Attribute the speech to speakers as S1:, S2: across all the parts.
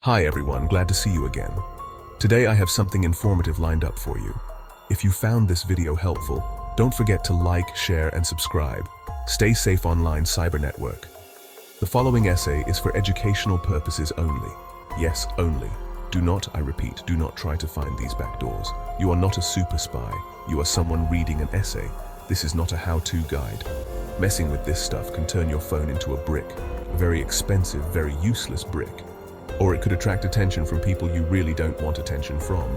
S1: Hi everyone, glad to see you again. Today I have something informative lined up for you. If you found this video helpful, don't forget to like, share, and subscribe. Stay safe online, cyber network. The following essay is for educational purposes only. Yes, only. Do not, I repeat, do not try to find these backdoors. You are not a super spy. You are someone reading an essay. This is not a how-to guide. Messing with this stuff can turn your phone into a brick, a very expensive, very useless brick. Or it could attract attention from people you really don't want attention from.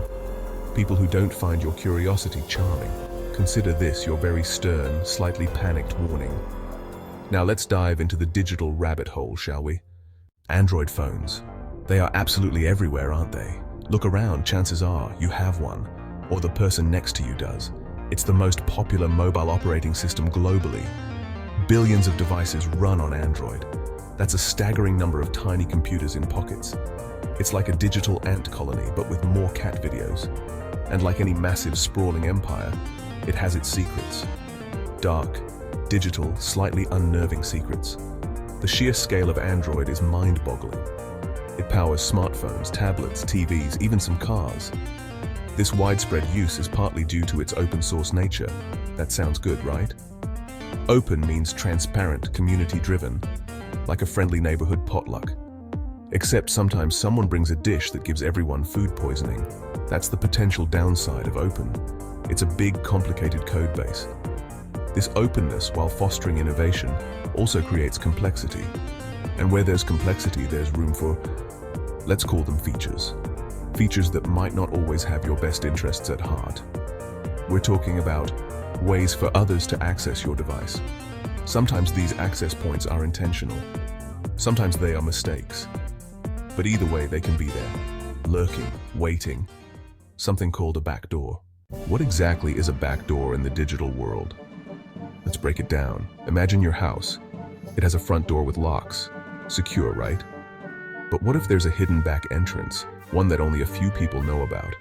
S1: People who don't find your curiosity charming. Consider this your very stern, slightly panicked warning. Now let's dive into the digital rabbit hole, shall we? Android phones. They are absolutely everywhere, aren't they? Look around, chances are you have one, or the person next to you does. It's the most popular mobile operating system globally. Billions of devices run on Android. That's a staggering number of tiny computers in pockets. It's like a digital ant colony, but with more cat videos. And like any massive, sprawling empire, it has its secrets. Dark, digital, slightly unnerving secrets. The sheer scale of Android is mind-boggling. It powers smartphones, tablets, TVs, even some cars. This widespread use is partly due to its open-source nature. That sounds good, right? Open means transparent, community-driven, like a friendly neighborhood potluck. Except sometimes someone brings a dish that gives everyone food poisoning. That's the potential downside of open. It's a big, complicated code base. This openness, while fostering innovation, also creates complexity. And where there's complexity, there's room for, let's call them features. Features that might not always have your best interests at heart. We're talking about ways for others to access your device. Sometimes these access points are intentional. Sometimes they are mistakes. But either way, they can be there, lurking, waiting. Something called a backdoor. What exactly is a backdoor in the digital world? Let's break it down. Imagine your house. It has a front door with locks. Secure, right? But what if there's a hidden back entrance, one that only a few people know about?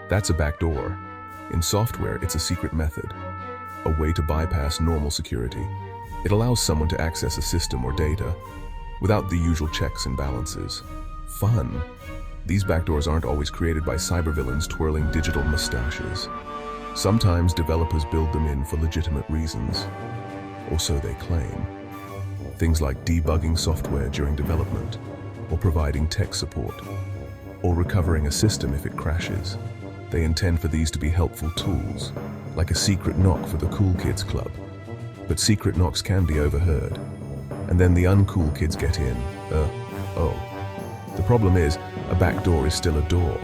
S1: That's a backdoor. In software, it's a secret method, a way to bypass normal security. It allows someone to access a system or data without the usual checks and balances. Fun. These backdoors aren't always created by cybervillains twirling digital mustaches. Sometimes developers build them in for legitimate reasons, or so they claim. Things like debugging software during development, or providing tech support, or recovering a system if it crashes. They intend for these to be helpful tools, like a secret knock for the cool kids club. But secret knocks can be overheard, and then the uncool kids get in. The problem is, a backdoor is still a door,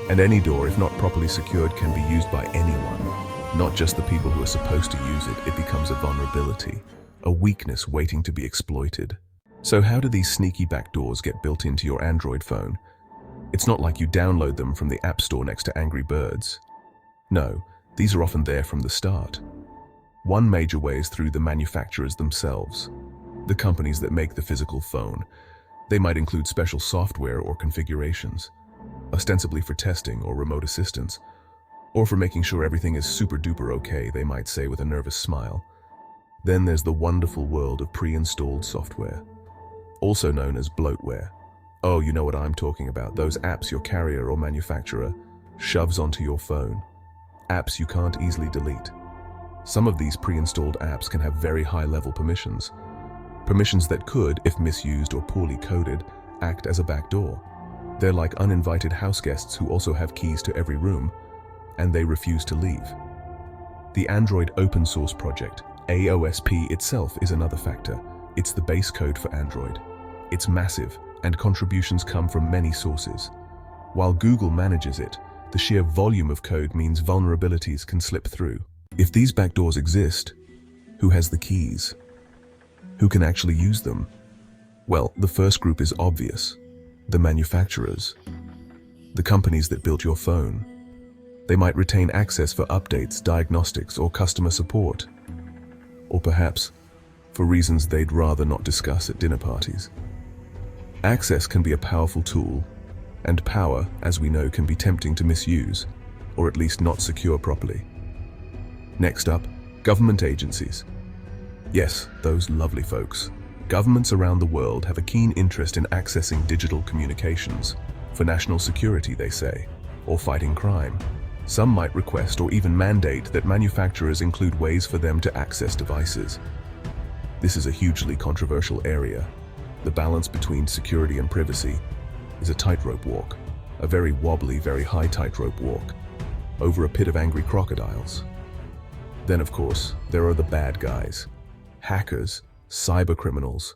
S1: and any door, if not properly secured, can be used by anyone, not just the people who are supposed to use it. It becomes a vulnerability, a weakness waiting to be exploited. So how do these sneaky backdoors get built into your Android phone? It's not like you download them from the App Store next to Angry Birds. No, these are often there from the start. One major way is through the manufacturers themselves, the companies that make the physical phone. They might include special software or configurations, ostensibly for testing or remote assistance, or for making sure everything is super duper okay, they might say with a nervous smile. Then there's the wonderful world of pre-installed software, also known as bloatware. Oh, you know what I'm talking about, those apps your carrier or manufacturer shoves onto your phone. Apps you can't easily delete. Some of these pre-installed apps can have very high-level permissions. Permissions that could, if misused or poorly coded, act as a backdoor. They're like uninvited house guests who also have keys to every room, and they refuse to leave. The Android open source project, AOSP itself, is another factor. It's the base code for Android. It's massive, and contributions come from many sources. While Google manages it, the sheer volume of code means vulnerabilities can slip through. If these backdoors exist, who has the keys? Who can actually use them? Well, the first group is obvious. The manufacturers. The companies that built your phone. They might retain access for updates, diagnostics, or customer support. Or perhaps for reasons they'd rather not discuss at dinner parties. Access can be a powerful tool, and power, as we know, can be tempting to misuse, or at least not secure properly. Next up, government agencies. Yes, those lovely folks. Governments around the world have a keen interest in accessing digital communications. For national security, they say, or fighting crime. Some might request or even mandate that manufacturers include ways for them to access devices. This is a hugely controversial area. The balance between security and privacy is a tightrope walk, a very wobbly, very high tightrope walk, over a pit of angry crocodiles. Then, of course, there are the bad guys. Hackers, cybercriminals.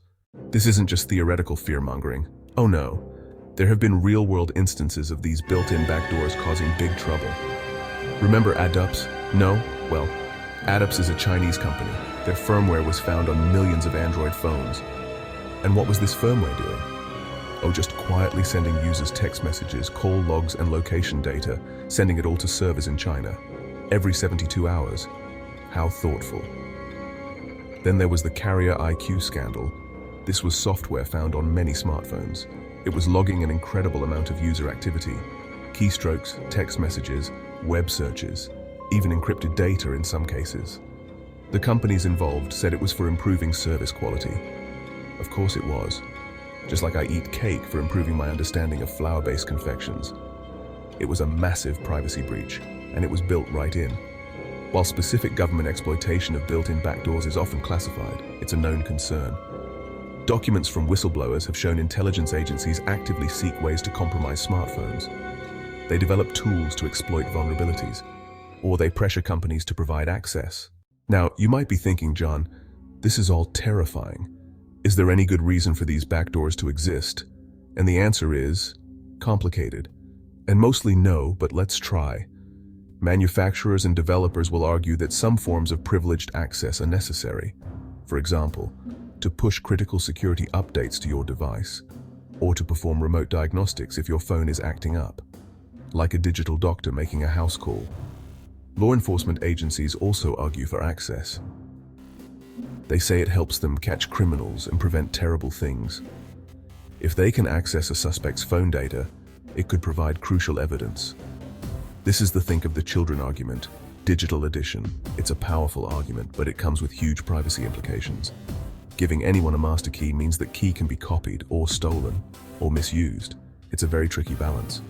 S1: This isn't just theoretical fear-mongering. Oh no, there have been real-world instances of these built-in backdoors causing big trouble. Remember AddUps? No? Well, AddUps is a Chinese company. Their firmware was found on millions of Android phones. And what was this firmware doing? Oh, just quietly sending users text messages, call logs, and location data, sending it all to servers in China, every 72 hours. How thoughtful. Then there was the Carrier IQ scandal. This was software found on many smartphones. It was logging an incredible amount of user activity, keystrokes, text messages, web searches, even encrypted data in some cases. The companies involved said it was for improving service quality. Of course it was. Just like I eat cake for improving my understanding of flour-based confections. It was a massive privacy breach, and it was built right in. While specific government exploitation of built-in backdoors is often classified, it's a known concern. Documents from whistleblowers have shown intelligence agencies actively seek ways to compromise smartphones. They develop tools to exploit vulnerabilities, or they pressure companies to provide access. Now, you might be thinking, John, this is all terrifying. Is there any good reason for these backdoors to exist? And the answer is complicated. And mostly no, but let's try. Manufacturers and developers will argue that some forms of privileged access are necessary. For example, to push critical security updates to your device, or to perform remote diagnostics if your phone is acting up, like a digital doctor making a house call. Law enforcement agencies also argue for access. They say it helps them catch criminals and prevent terrible things. If they can access a suspect's phone data, it could provide crucial evidence. This is the think of the children argument, digital addition. It's a powerful argument, but it comes with huge privacy implications. Giving anyone a master key means that key can be copied or stolen or misused. It's a very tricky balance.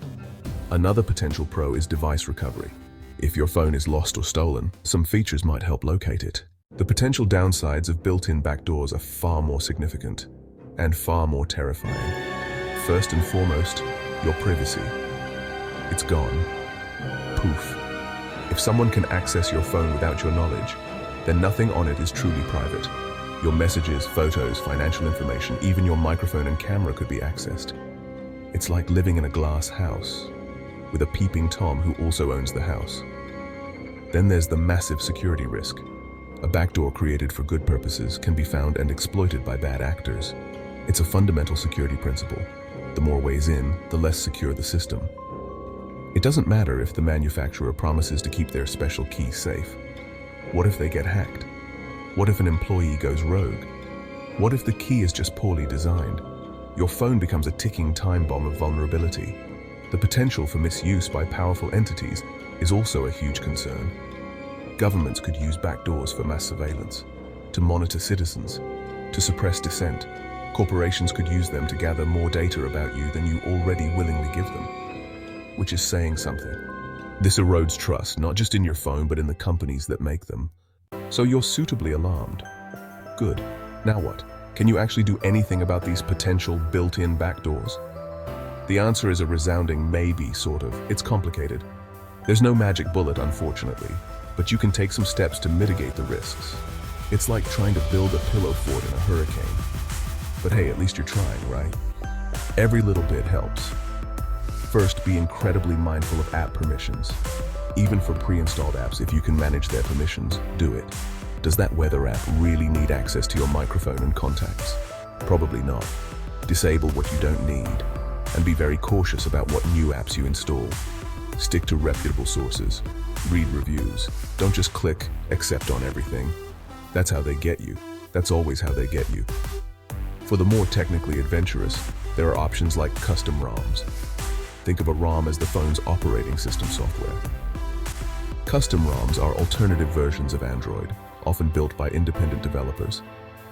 S1: Another potential pro is device recovery. If your phone is lost or stolen, some features might help locate it. The potential downsides of built-in backdoors are far more significant and far more terrifying. First and foremost, your privacy. It's gone. Poof. If someone can access your phone without your knowledge, then nothing on it is truly private. Your messages, photos, financial information, even your microphone and camera could be accessed. It's like living in a glass house, with a peeping Tom who also owns the house. Then there's the massive security risk. A backdoor created for good purposes can be found and exploited by bad actors. It's a fundamental security principle. The more ways in, the less secure the system. It doesn't matter if the manufacturer promises to keep their special key safe. What if they get hacked? What if an employee goes rogue? What if the key is just poorly designed? Your phone becomes a ticking time bomb of vulnerability. The potential for misuse by powerful entities is also a huge concern. Governments could use backdoors for mass surveillance, to monitor citizens, to suppress dissent. Corporations could use them to gather more data about you than you already willingly give them, which is saying something. This erodes trust, not just in your phone, but in the companies that make them. So you're suitably alarmed. Good. Now what? Can you actually do anything about these potential built-in backdoors? The answer is a resounding maybe, sort of. It's complicated. There's no magic bullet, unfortunately, but you can take some steps to mitigate the risks. It's like trying to build a pillow fort in a hurricane. But hey, at least you're trying, right? Every little bit helps. First, be incredibly mindful of app permissions. Even for pre-installed apps, if you can manage their permissions, do it. Does that weather app really need access to your microphone and contacts? Probably not. Disable what you don't need, and be very cautious about what new apps you install. Stick to reputable sources. Read reviews. Don't just click accept on everything. That's how they get you. That's always how they get you. For the more technically adventurous, there are options like custom ROMs. Think of a ROM as the phone's operating system software. Custom ROMs are alternative versions of Android, often built by independent developers.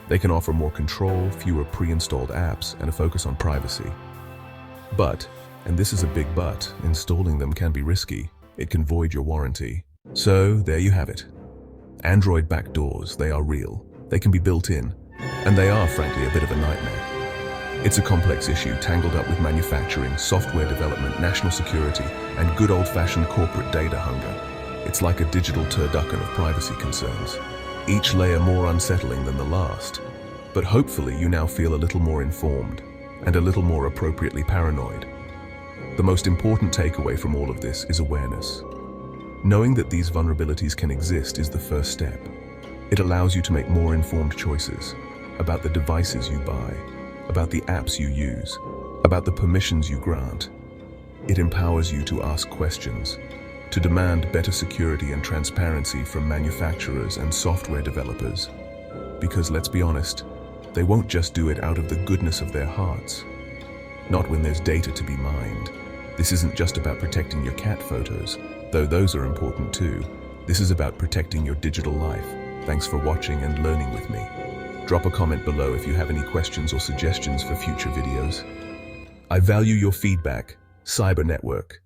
S1: They can offer more control, fewer pre-installed apps, and a focus on privacy. But And this is a big but. Installing them can be risky. It can void your warranty. So, there you have it. Android backdoors, they are real. They can be built in. And they are, frankly, a bit of a nightmare. It's a complex issue tangled up with manufacturing, software development, national security, and good old-fashioned corporate data hunger. It's like a digital turducken of privacy concerns, each layer more unsettling than the last. But hopefully you now feel a little more informed and a little more appropriately paranoid. The most important takeaway from all of this is awareness. Knowing that these vulnerabilities can exist is the first step. It allows you to make more informed choices about the devices you buy, about the apps you use, about the permissions you grant. It empowers you to ask questions, to demand better security and transparency from manufacturers and software developers. Because let's be honest, they won't just do it out of the goodness of their hearts. Not when there's data to be mined. This isn't just about protecting your cat photos, though those are important too. This is about protecting your digital life. Thanks for watching and learning with me. Drop a comment below if you have any questions or suggestions for future videos. I value your feedback. Cyber Network.